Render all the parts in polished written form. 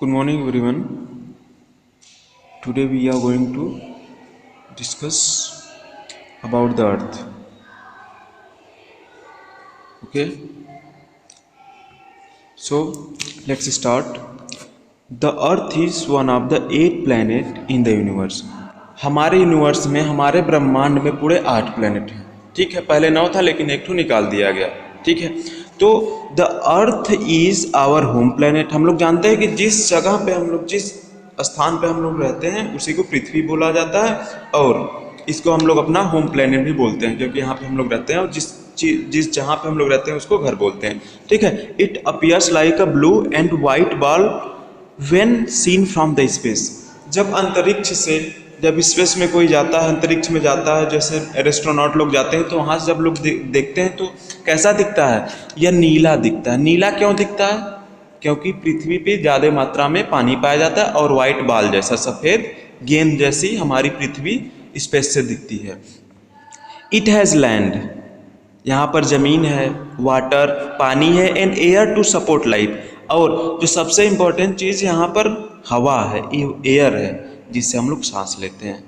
Good morning, everyone. Today we are going to discuss about the Earth. Okay, so let's start. The Earth is one of the 8 planet in the universe. हमारे universe में, हमारे ब्रह्मांड में पूरे 8 planet हैं। ठीक है, पहले 9 था लेकिन एक ठो निकाल दिया गया। ठीक है, तो the earth is our home planet. हम लोग जानते हैं कि जिस जगह पे हम लोग, जिस स्थान पे हम लोग रहते हैं उसी को पृथ्वी बोला जाता है, और इसको हम लोग अपना होम प्लेनेट भी बोलते हैं, क्योंकि यहाँ पे हम लोग रहते हैं और जिस जहाँ पे हम लोग रहते हैं उसको घर बोलते हैं। ठीक है, it appears like a blue and white ball when seen from the space. जब अंतरिक्ष से, जब स्पेस में कोई जाता है, अंतरिक्ष में जाता है, जैसे एस्ट्रोनॉट लोग जाते हैं, तो वहाँ से जब लोग देखते हैं तो कैसा दिखता है? यह नीला दिखता है। नीला क्यों दिखता है? क्योंकि पृथ्वी पे ज़्यादा मात्रा में पानी पाया जाता है, और वाइट बॉल जैसा, सफ़ेद गेंद जैसी हमारी पृथ्वी स्पेस से दिखती है। इट हैज़ लैंड, यहाँ पर ज़मीन है, वाटर पानी है, and air to support life. और जो सबसे इम्पोर्टेंट चीज़ यहाँ पर हवा है, एयर है, जिससे हम लोग सांस लेते हैं।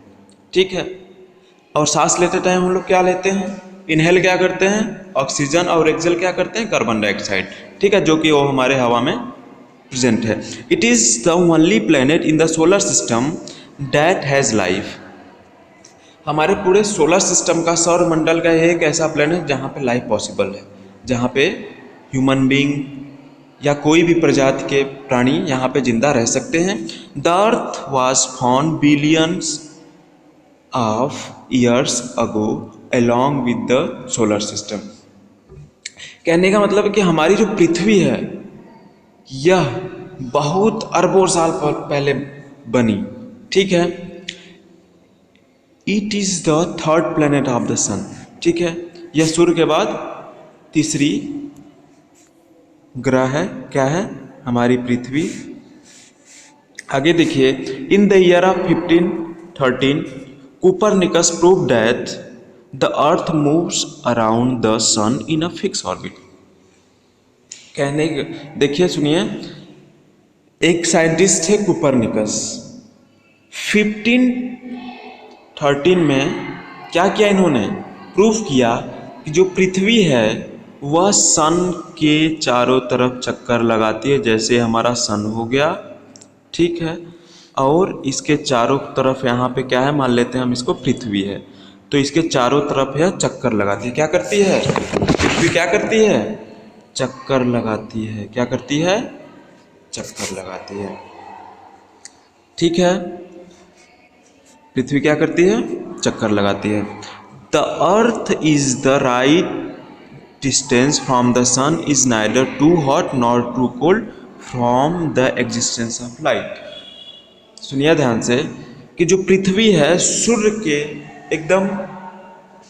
ठीक है, और सांस लेते टाइम हम लोग क्या लेते हैं? इनहेल क्या करते हैं? ऑक्सीजन, और एक्सेल क्या करते हैं? Carbon dioxide. ठीक है, जो कि वो हमारे हवा में प्रेजेंट है। It is the only planet in the solar system that has life. हमारे पूरे सोलर सिस्टम का, सौर मंडल का एक ऐसा प्लेनेट जहाँ पे लाइफ पॉसिबल है, जहाँ पे ह्यूमन बींग या कोई भी प्रजाति के प्राणी यहाँ पे जिंदा रह सकते हैं। The earth was found billions of years ago along with the solar system. कहने का मतलब है कि हमारी जो पृथ्वी है यह बहुत अरबों साल पहले बनी। ठीक है, it is the third planet of the sun. ठीक है, यह सूर्य के बाद तीसरी ग्रह है। क्या है? हमारी पृथ्वी। आगे देखिए, in the year of 1513 Copernicus prove that the earth moves around the sun in a fix orbit. कहने, देखिए सुनिए, एक साइंटिस्ट थे कोपरनिकस। 1513 में क्या किया इन्होंने? प्रूफ किया कि जो पृथ्वी है वह सन के चारों तरफ चक्कर लगाती है, जैसे हमारा सन हो गया। ठीक है, और इसके चारों तरफ यहाँ पे क्या है, मान लेते हैं हम इसको पृथ्वी है, तो इसके चारों तरफ यह चक्कर लगाती है। क्या करती है? पृथ्वी क्या करती है? चक्कर लगाती है। क्या करती है? चक्कर लगाती है। ठीक है, पृथ्वी क्या करती है? चक्कर लगाती है। The earth is the right distance from the sun is neither too hot nor too cold from the existence of light. सुनिए ध्यान से कि जो पृथ्वी है सूर्य के एकदम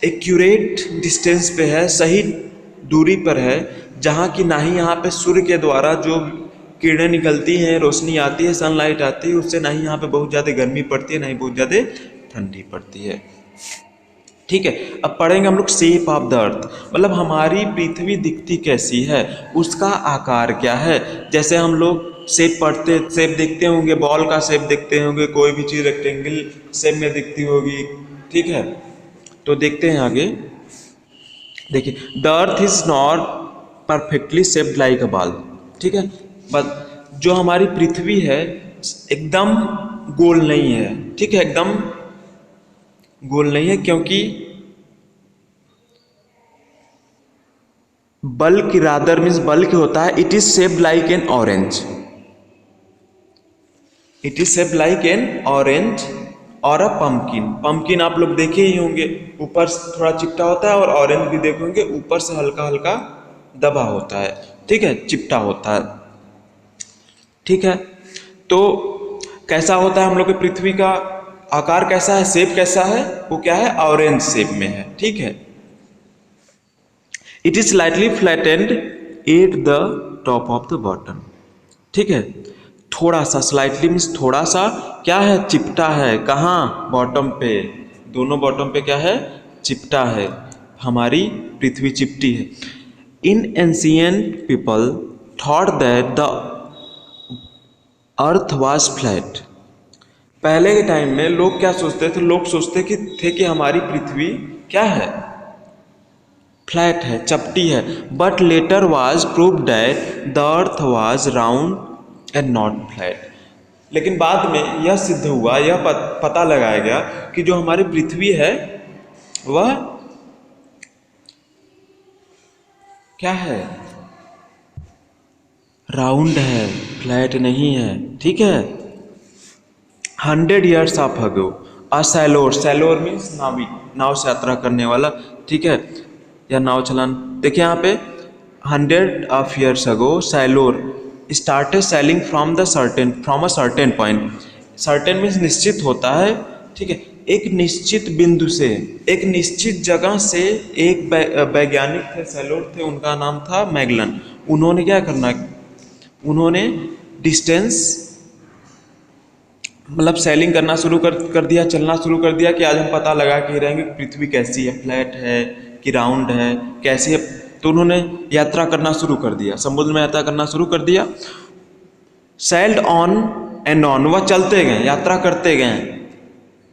एक्यूरेट डिस्टेंस पे है, सही दूरी पर है, जहाँ की ना ही यहाँ पे सूर्य के द्वारा जो किरणें निकलती हैं, रोशनी आती है, सनलाइट आती है, उससे ना ही यहाँ पे बहुत ज़्यादा गर्मी पड़ती है, ना ही बहुत ज़्यादा ठंडी पड़ती है। ठीक है, अब पढ़ेंगे हम लोग शेप ऑफ द अर्थ, मतलब हमारी पृथ्वी दिखती कैसी है, उसका आकार क्या है। जैसे हम लोग शेप पढ़ते, शेप देखते होंगे, बॉल का शेप देखते होंगे, कोई भी चीज़ रेक्टेंगल शेप में दिखती होगी। ठीक है, तो देखते हैं आगे। देखिए, the earth is not perfectly shaped like a ball. ठीक है, बट जो हमारी पृथ्वी है एकदम गोल नहीं है। ठीक है, एकदम गोल नहीं है, क्योंकि बल्क रादर मीन्स बल्क होता है, it is shaped like an orange. It is shaped like an orange और अ पंपकिन। पंपकिन आप लोग देखे ही होंगे, ऊपर से थोड़ा चिपटा होता है, और ऑरेंज भी देखोगे ऊपर से हल्का हल्का दबा होता है। ठीक है, चिपटा होता है। ठीक है, तो कैसा होता है हम लोग की पृथ्वी का आकार? कैसा है, शेप कैसा है? वो क्या है? ऑरेंज शेप में है। ठीक है, it is slightly flattened at the top of the bottom. ठीक है, थोड़ा सा, स्लाइटली मीन्स थोड़ा सा, क्या है? चिपटा है। कहाँ? बॉटम पे। दोनों बॉटम पे क्या है? चिपटा है। हमारी पृथ्वी चिपटी है। In ancient people thought that the earth was flat. पहले के टाइम में लोग क्या सोचते थे, लोग सोचते कि हमारी पृथ्वी क्या है, फ्लैट है, चपटी है। But later was prove that the earth was round and not flat. लेकिन बाद में यह सिद्ध हुआ, यह पता लगाया गया कि जो हमारी पृथ्वी है वह क्या है, राउंड है, फ्लैट नहीं है। ठीक है। 100 years of ago a sailor, sailor means नाविक, नाव से यात्रा करने वाला। ठीक है, या नाव चलान। देखिए यहाँ पे 100 years ago sailor started sailing from a certain point. Certain means निश्चित होता है। ठीक है, एक निश्चित बिंदु से, एक निश्चित जगह से एक वैज्ञानिक थे, सैलोर थे, उनका नाम था मैगलन। उन्होंने क्या करना, उन्होंने डिस्टेंस मतलब सेलिंग करना शुरू कर दिया, चलना शुरू कर दिया कि आज हम पता लगा के रहेंगे पृथ्वी कैसी है, फ्लैट है कि राउंड है, कैसी है। तो उन्होंने यात्रा करना शुरू कर दिया, समुद्र में यात्रा करना शुरू कर दिया। सेल्ड ऑन एंड ऑन, वह चलते गए, यात्रा करते गए।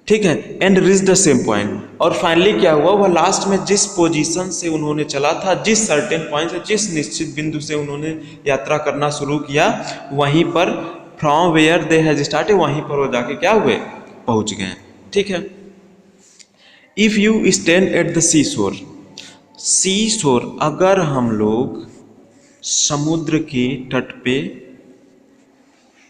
ठीक है, and reach the same point. और फाइनली क्या हुआ, वह लास्ट में जिस पोजीशन से उन्होंने चला था, जिस सर्टेन पॉइंट से, जिस निश्चित बिंदु से उन्होंने यात्रा करना शुरू किया, वहीं पर from where they has started, वहीं पर वो जाके क्या हुए, पहुंच गए। ठीक है। If you stand at the sea shore, sea शोर, अगर हम लोग समुद्र के तट पे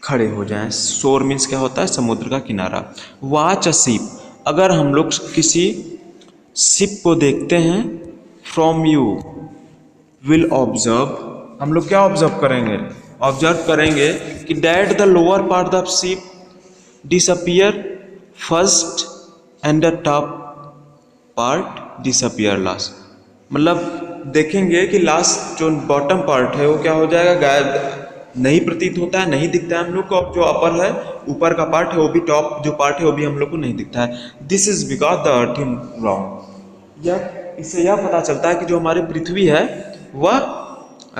खड़े हो जाएं, शोर मीन्स क्या होता है, समुद्र का किनारा। वॉच अ शिप, अगर हम लोग किसी शिप को देखते हैं, फ्रॉम यू विल ऑब्जर्व, हम लोग क्या ऑब्जर्व करेंगे, ऑब्जर्व करेंगे कि that the lower part of ship disappear first and the top part disappear last. मतलब देखेंगे कि लास्ट जो बॉटम पार्ट है वो क्या हो जाएगा, गायब, नहीं प्रतीत होता है, नहीं दिखता है हम लोग को। जो अपर है, ऊपर का पार्ट है, वो भी, टॉप जो पार्ट है वो भी हम लोग को नहीं दिखता है। This is because the earth in round. यह, इससे यह पता चलता है कि जो हमारी पृथ्वी है वह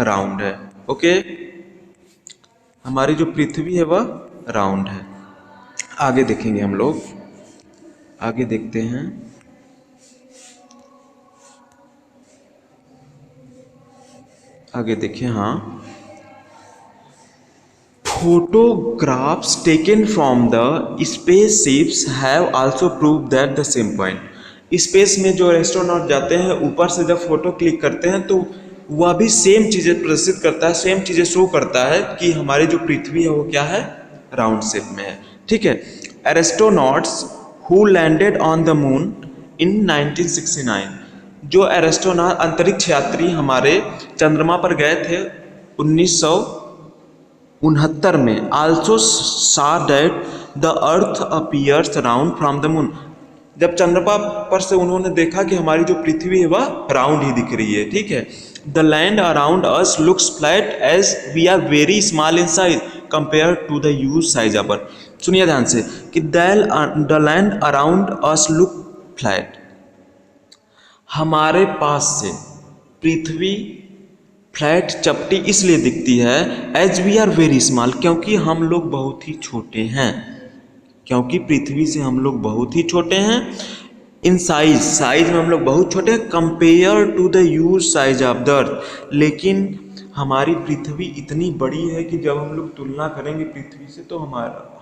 राउंड है। ओके, हमारी जो पृथ्वी है वह राउंड है। आगे देखेंगे हम लोग, आगे देखते हैं। आगे देखिए, हाँ, photographs taken from the spaceships have also proved that the same point। Space में जो एस्ट्रोनॉट जाते हैं, ऊपर से जब फोटो क्लिक करते हैं तो वह भी सेम चीज़ें प्रदर्शित करता है, सेम चीज़ें शो करता है कि हमारी जो पृथ्वी है वो क्या है, राउंड शेप में है। ठीक है। Astronauts who landed on the moon in 1969, जो एस्ट्रोनॉट अंतरिक्ष यात्री हमारे चंद्रमा पर गए थे 1969 में, आल्सो सा that the earth appears round from the moon. जब चंद्रमा पर से उन्होंने देखा कि हमारी जो पृथ्वी है वह राउंड ही दिख रही है। ठीक है। The land around us looks flat as we are very small in size compare to the huge size our. सुनिए ध्यान से कि the land around us look flat, हमारे पास से पृथ्वी फ्लैट, चपटी इसलिए दिखती है, as we are very small, क्योंकि हम लोग बहुत ही छोटे हैं, क्योंकि पृथ्वी से हम लोग बहुत ही छोटे हैं। इन साइज, साइज में हम लोग बहुत छोटे हैं, compare to the huge size of the earth. लेकिन हमारी पृथ्वी इतनी बड़ी है कि जब हम लोग तुलना करेंगे पृथ्वी से तो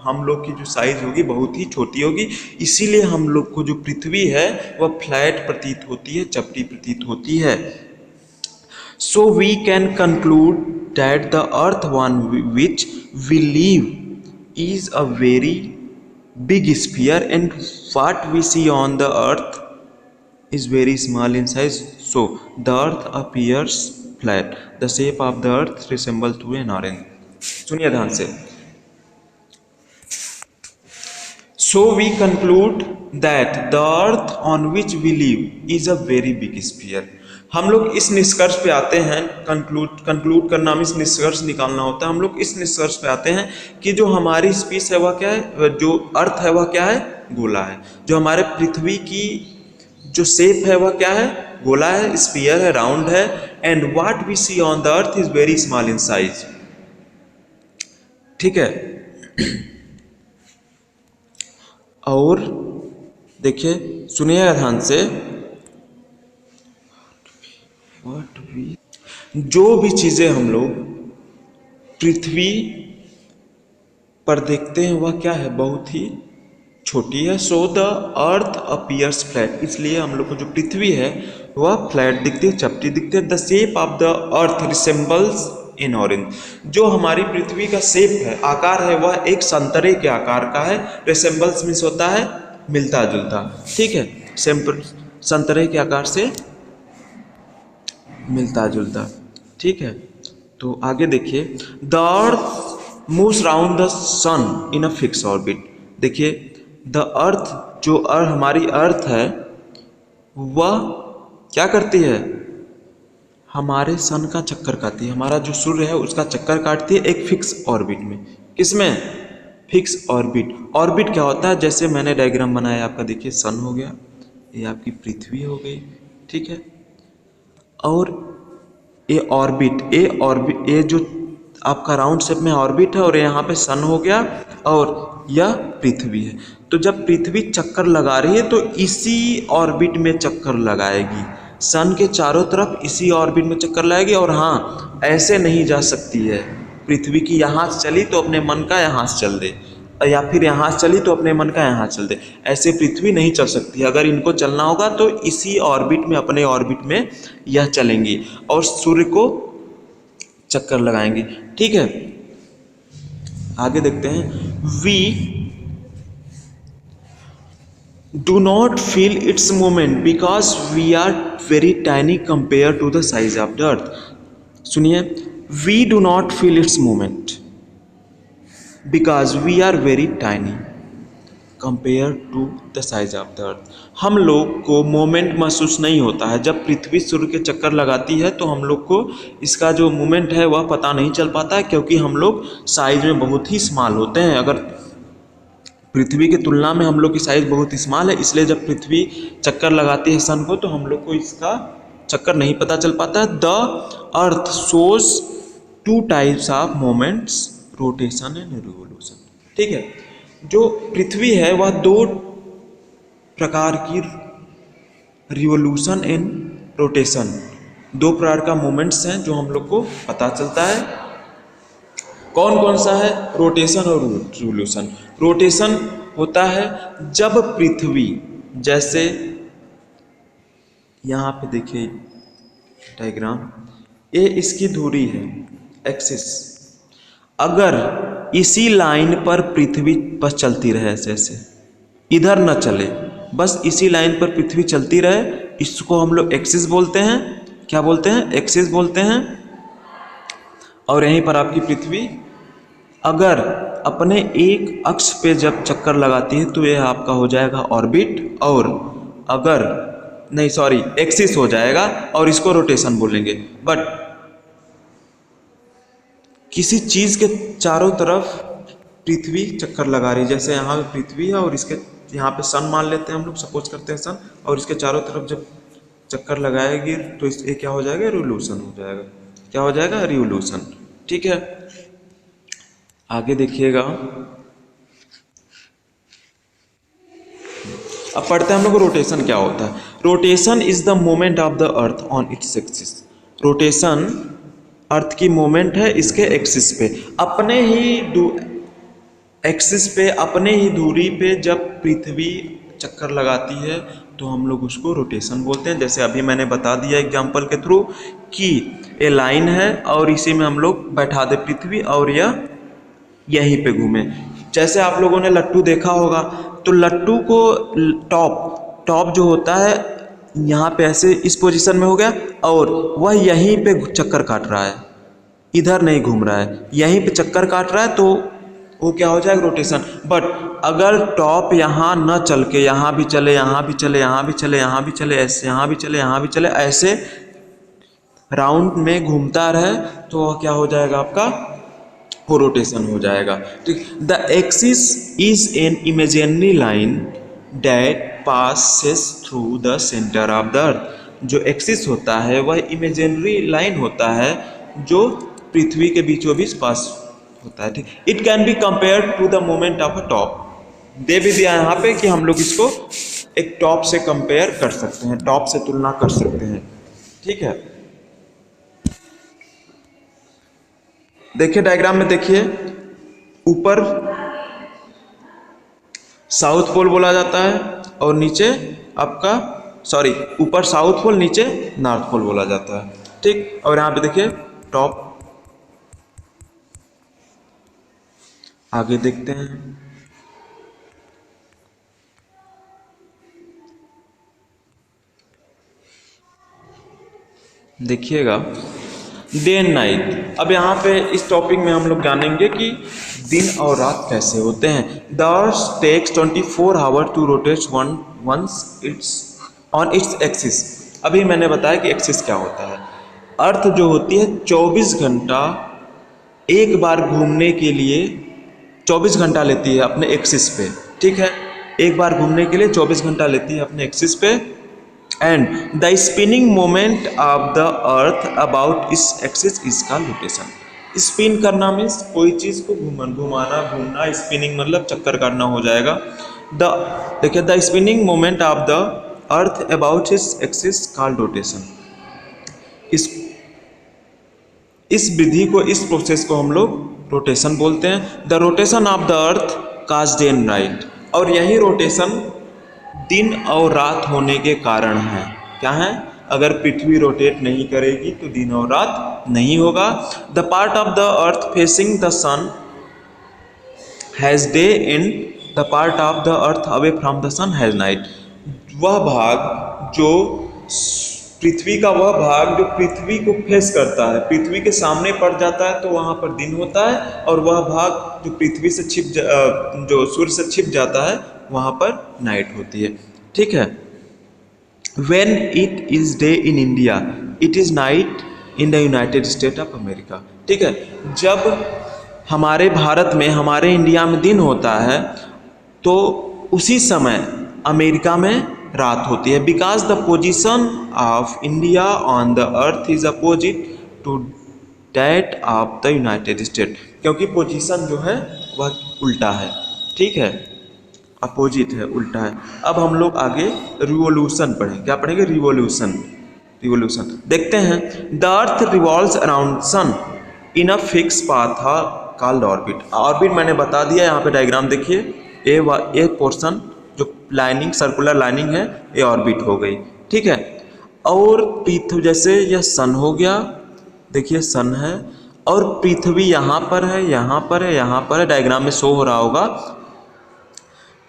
हम लोग की जो साइज होगी बहुत ही छोटी होगी। इसीलिए हम लोग को जो पृथ्वी है वह फ्लैट प्रतीत होती है, चपटी प्रतीत होती है। So we can conclude that the earth on which we live is a very big sphere, and what we see on the earth is very small in size. So the earth appears flat. The shape of the earth resembles to an orange. सुनिए ध्यान से। So we conclude that the earth on which we live is a very big sphere. हम लोग इस निष्कर्ष पे आते हैं, कंक्लूड करना में इस निष्कर्ष निकालना होता है। हम लोग इस निष्कर्ष पे आते हैं कि जो हमारी स्पेस है वह क्या है, जो अर्थ है वह क्या है, गोला है। जो हमारे पृथ्वी की जो शेप है वह क्या है, गोला है, स्फीयर है, राउंड है। And what we see on the earth is very small in size. ठीक है। और देखिए, सुनिएगा ध्यान से, जो भी चीज़ें हम लोग पृथ्वी पर देखते हैं वह क्या है, बहुत ही छोटी है। So the earth appears flat, इसलिए हम लोग को जो पृथ्वी है वह फ्लैट दिखती है, चपटी दिखती है। The shape of the earth resembles in orange, जो हमारी पृथ्वी का शेप है, आकार है, वह एक संतरे के आकार का है। रिसेंबल्स मीन्स होता है मिलता जुलता, ठीक है, संतरे के आकार से मिलता जुलता, ठीक है। तो आगे देखिए, the earth moves round the sun in a fix orbit. देखिए, द अर्थ, जो हमारी अर्थ है वह क्या करती है, हमारे सन का चक्कर काटती है, हमारा जो सूर्य है उसका चक्कर काटती है एक फिक्स ऑर्बिट में। किसमें, फिक्स ऑर्बिट। ऑर्बिट क्या होता है, जैसे मैंने डायग्राम बनाया आपका, देखिए सन हो गया, ये आपकी पृथ्वी हो गई, ठीक है, और ये ऑर्बिट, ये जो आपका राउंड शेप में ऑर्बिट है, और यहाँ पे सन हो गया, और यह पृथ्वी है। तो जब पृथ्वी चक्कर लगा रही है तो इसी ऑर्बिट में चक्कर लगाएगी, सन के चारों तरफ इसी ऑर्बिट में चक्कर लगाएगी। और हाँ, ऐसे नहीं जा सकती है पृथ्वी की, यहाँ से चली तो अपने मन का यहाँ से चल दे, या फिर यहाँ से चली तो अपने मन का यहाँ चल दे, ऐसे पृथ्वी नहीं चल सकती। अगर इनको चलना होगा तो इसी ऑर्बिट में, अपने ऑर्बिट में यह चलेंगी और सूर्य को चक्कर लगाएंगी, ठीक है। आगे देखते हैं, we do not feel its movement because we are very tiny compare to the size of the earth. सुनिए, we do not feel its movement because we are very tiny compare to the size of the earth. हम लोग को moment महसूस नहीं होता है। जब पृथ्वी सूर्य के चक्कर लगाती है तो हम लोग को इसका जो मूवमेंट है वह पता नहीं चल पाता है, क्योंकि हम लोग साइज में बहुत ही स्मॉल होते हैं। अगर पृथ्वी की तुलना में हम लोग की साइज बहुत ही स्मॉल है, इसलिए जब पृथ्वी चक्कर लगाती है सन को तो हम लोग को इसका चक्कर नहीं पता चल पाता है। The earth shows two types of moments, rotation and revolution, ठीक है। जो पृथ्वी है वह दो प्रकार की, रिवोल्यूशन एंड रोटेशन, दो प्रकार का मोमेंट्स हैं जो हम लोग को पता चलता है। कौन कौन सा है, रोटेशन और रिवोल्यूशन। रोटेशन होता है जब पृथ्वी, जैसे यहाँ पे देखिए डायग्राम, ये इसकी धुरी है एक्सिस, अगर इसी लाइन पर पृथ्वी बस चलती रहे, जैसे इधर न चले, बस इसी लाइन पर पृथ्वी चलती रहे, इसको हम लोग एक्सिस बोलते हैं। क्या बोलते हैं, एक्सिस बोलते हैं। और यहीं पर आपकी पृथ्वी अगर अपने एक अक्ष पे जब चक्कर लगाती है तो यह आपका हो जाएगा ऑर्बिट, और अगर नहीं सॉरी एक्सिस हो जाएगा, और इसको रोटेशन बोलेंगे। बट किसी चीज़ के चारों तरफ पृथ्वी चक्कर लगा रही है, जैसे यहाँ पे पृथ्वी है और इसके यहाँ पे सन मान लेते हैं हम लोग, सपोज करते हैं सन, और इसके चारों तरफ जब चक्कर लगाएगी तो ये क्या हो जाएगा, रिवोल्यूशन हो जाएगा। क्या हो जाएगा, रिवोल्यूशन, ठीक है। आगे देखिएगा, अब पढ़ते हैं हम लोग रोटेशन क्या होता है। Rotation is the moment of the earth on its axis. Rotation earth की मोमेंट है इसके एक्सिस पे, अपने ही एक्सिस पे, अपने ही दूरी पे जब पृथ्वी चक्कर लगाती है तो हम लोग उसको रोटेशन बोलते हैं। जैसे अभी मैंने बता दिया एग्जाम्पल के थ्रू कि ये लाइन है और इसी में हम लोग बैठा दे पृथ्वी और यह यहीं पे घूमे। जैसे आप लोगों ने लट्टू देखा होगा, तो लट्टू को टॉप जो होता है यहाँ पे ऐसे इस पोजीशन में हो गया, और वह यहीं पे चक्कर काट रहा है, इधर नहीं घूम रहा है, यहीं पे चक्कर काट रहा है, तो वो क्या हो जाएगा, रोटेशन। बट अगर टॉप यहाँ न चल के यहाँ भी चले, यहाँ भी चले, यहाँ भी चले, यहाँ भी चले, ऐसे यहाँ भी चले, यहाँ भी चले, ऐसे राउंड में घूमता रहे, तो वह क्या हो जाएगा आपका, वो रोटेशन हो जाएगा, ठीक। The axis is an imaginary line date passes through the centre of the earth. जो एक्सिस होता है वह इमेजिनरी लाइन होता है जो पृथ्वी के बीचों बीच पास होता है। ठीक, it can be compare to the moment of a top. दे भी दिया यहाँ पे कि हम लोग इसको एक टॉप से कंपेयर कर सकते हैं, टॉप से तुलना कर सकते हैं। ठीक है, देखिए डायग्राम में, देखिए ऊपर साउथ पोल बोला जाता है और नीचे आपका ऊपर साउथ पोल, नीचे नॉर्थ पोल बोला जाता है। ठीक, और यहाँ पे देखिए टॉप। आगे देखते हैं, देखिएगा डे एंड नाइट। अब यहाँ पे इस टॉपिक में हम लोग जानेंगे कि दिन और रात कैसे होते हैं। The earth takes 24 hour to rotate once its on its axis. अभी मैंने बताया कि एक्सिस क्या होता है। अर्थ जो होती है 24 घंटा एक बार घूमने के लिए 24 घंटा लेती है अपने एक्सिस पे। ठीक है, एक बार घूमने के लिए 24 घंटा लेती है अपने एक्सिस पे। And the spinning moment of the earth about इस axis is called rotation. Spin करना मीन्स कोई चीज को घुमाना, घूमना। स्पिनिंग मतलब चक्कर काटना हो जाएगा। देखिए the spinning moment of the earth about इस एक्सिस कॉल्ड रोटेशन। इस विधि को, इस प्रोसेस को हम लोग रोटेशन बोलते हैं। The rotation of the earth cause day and night. और यही रोटेशन दिन और रात होने के कारण है। क्या है? अगर पृथ्वी रोटेट नहीं करेगी तो दिन और रात नहीं होगा। The part of the earth facing the sun has day and the part of the earth away from the sun has night. वह भाग जो पृथ्वी का, वह भाग जो पृथ्वी को फेस करता है, पृथ्वी के सामने पड़ जाता है तो वहाँ पर दिन होता है। और वह भाग जो पृथ्वी से जो सूर्य से छिप जाता है वहाँ पर नाइट होती है। ठीक है, When it is day in India, it is night in the United States of America। ठीक है, जब हमारे भारत में, हमारे इंडिया में दिन होता है तो उसी समय अमेरिका में रात होती है। Because the position of India on the earth is opposite to that of the United State. क्योंकि पोजीशन जो है वह उल्टा है। ठीक है, अपोजिट है, उल्टा है। अब हम लोग आगे रिवोल्यूशन पढ़ें। क्या पढ़ेंगे? रिवोल्यूशन। देखते हैं। The earth revolves around sun in a fix path called orbit. Orbit मैंने बता दिया, यहाँ पे डायग्राम देखिए। ए पोर्शन जो लाइनिंग, सर्कुलर लाइनिंग है, ये ऑर्बिट हो गई। ठीक है, और पृथ्वी, जैसे यह सन हो गया, देखिए सन है और पृथ्वी यहाँ पर है, यहाँ पर है, यहाँ पर है। डायग्राम में शो हो रहा होगा।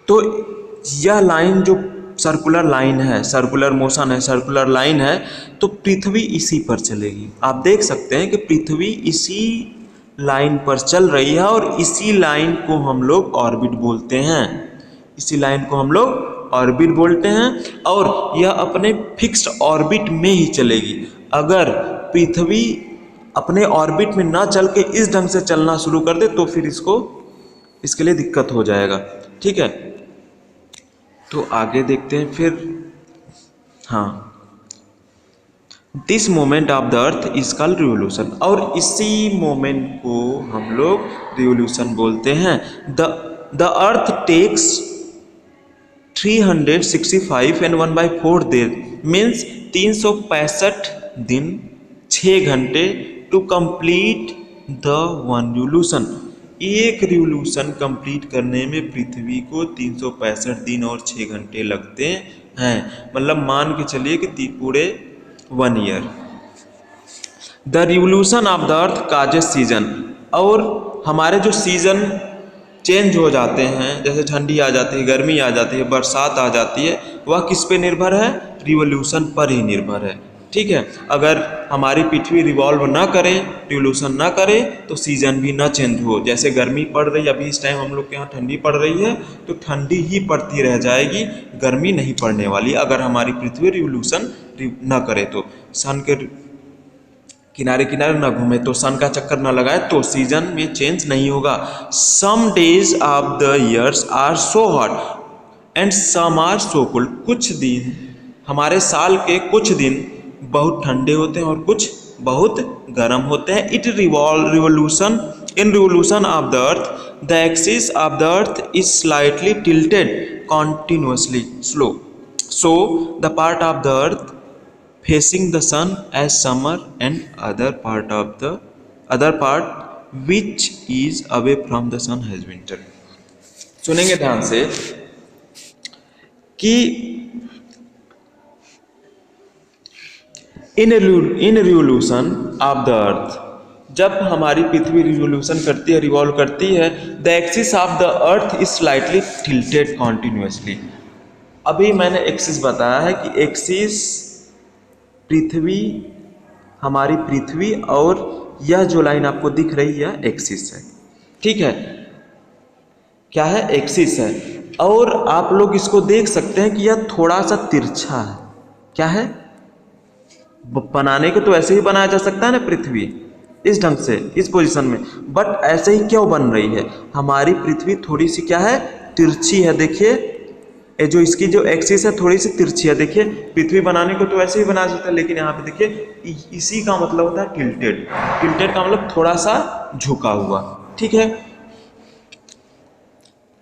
तो यह लाइन जो सर्कुलर लाइन है, सर्कुलर मोशन है, सर्कुलर लाइन है, तो पृथ्वी इसी पर चलेगी। आप देख सकते हैं कि पृथ्वी इसी लाइन पर चल रही है और इसी लाइन को हम लोग ऑर्बिट बोलते हैं। इसी लाइन को हम लोग ऑर्बिट बोलते हैं और यह अपने फिक्स्ड ऑर्बिट में ही चलेगी। अगर पृथ्वी अपने ऑर्बिट में ना चल के इस ढंग से चलना शुरू कर दे तो फिर इसके लिए दिक्कत हो जाएगा। ठीक है, तो आगे देखते हैं फिर। हाँ, this moment of the earth is called revolution. और इसी मोमेंट को हम लोग रिवोल्यूशन बोलते हैं। The earth takes 365 and 1/4 there means 365 दिन 6 घंटे to complete the one revolution. एक रिवोल्यूशन कंप्लीट करने में पृथ्वी को 365 दिन और 6 घंटे लगते हैं। मतलब मान के चलिए कि पूरे 1 year. The revolution of the earth causes season. और हमारे जो सीजन चेंज हो जाते हैं, जैसे ठंडी आ जाती है, गर्मी आ जाती है, बरसात आ जाती है, वह किस पे निर्भर है? रिवोल्यूशन पर ही निर्भर है। ठीक है, अगर हमारी पृथ्वी रिवॉल्व ना करे, रिवोल्यूशन ना करे, तो सीजन भी ना चेंज हो। जैसे गर्मी पड़ रही है, अभी इस टाइम हम लोग के यहाँ ठंडी पड़ रही है, तो ठंडी ही पड़ती रह जाएगी, गर्मी नहीं पड़ने वाली। अगर हमारी पृथ्वी रिवोल्यूशन ना करे तो, सन के किनारे किनारे ना घूमे, तो सन का चक्कर ना लगाए, तो सीजन में चेंज नहीं होगा। Some days of the years are so hot and some are so cold. कुछ दिन, हमारे साल के कुछ दिन बहुत ठंडे होते हैं और कुछ बहुत गर्म होते हैं। It revolution In revolution of the earth, the axis of the earth is slightly tilted continuously slow. So the part of the earth facing the sun as summer and other part which is away from the sun has winter. सुनेंगे ध्यान से कि इन revolution of the अर्थ, जब हमारी पृथ्वी revolution करती है, revolve करती है, the axis of the earth is slightly tilted continuously. अभी मैंने एक्सिस बताया है कि एक्सिस पृथ्वी, हमारी पृथ्वी, और यह जो लाइन आपको दिख रही है एक्सिस है, ठीक है, क्या है, एक्सिस है। और आप लोग इसको देख सकते हैं कि यह थोड़ा सा तिरछा है। क्या है, बनाने को तो ऐसे ही बनाया जा सकता है ना पृथ्वी, इस ढंग से, इस पोजीशन में, बट ऐसे ही क्यों बन रही है, हमारी पृथ्वी थोड़ी सी क्या है, तिरछी है। देखिए ये जो इसकी जो एक्सिस है थोड़ी सी तिरछी है। देखिए पृथ्वी बनाने को तो ऐसे ही बना सकता है, लेकिन यहाँ पे देखिए इसी का मतलब होता है टिल्टेड। टिल्टेड का मतलब थोड़ा सा झुका हुआ, ठीक है।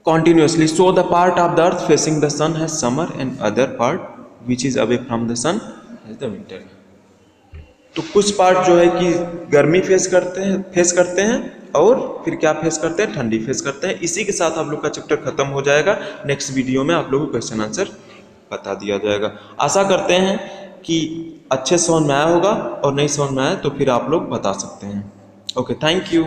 Continuously, so the part of the earth facing the sun has summer and other part which is away from the sun has the winter. तो कुछ पार्ट जो है कि गर्मी फेस करते हैं और फिर क्या फेस करते हैं, ठंडी फेस करते हैं। इसी के साथ आप लोग का चैप्टर खत्म हो जाएगा। नेक्स्ट वीडियो में आप लोगों को क्वेश्चन आंसर बता दिया जाएगा। आशा करते हैं कि अच्छे समझ में आया होगा, और नहीं समझ में आया तो फिर आप लोग बता सकते हैं। Okay, thank you.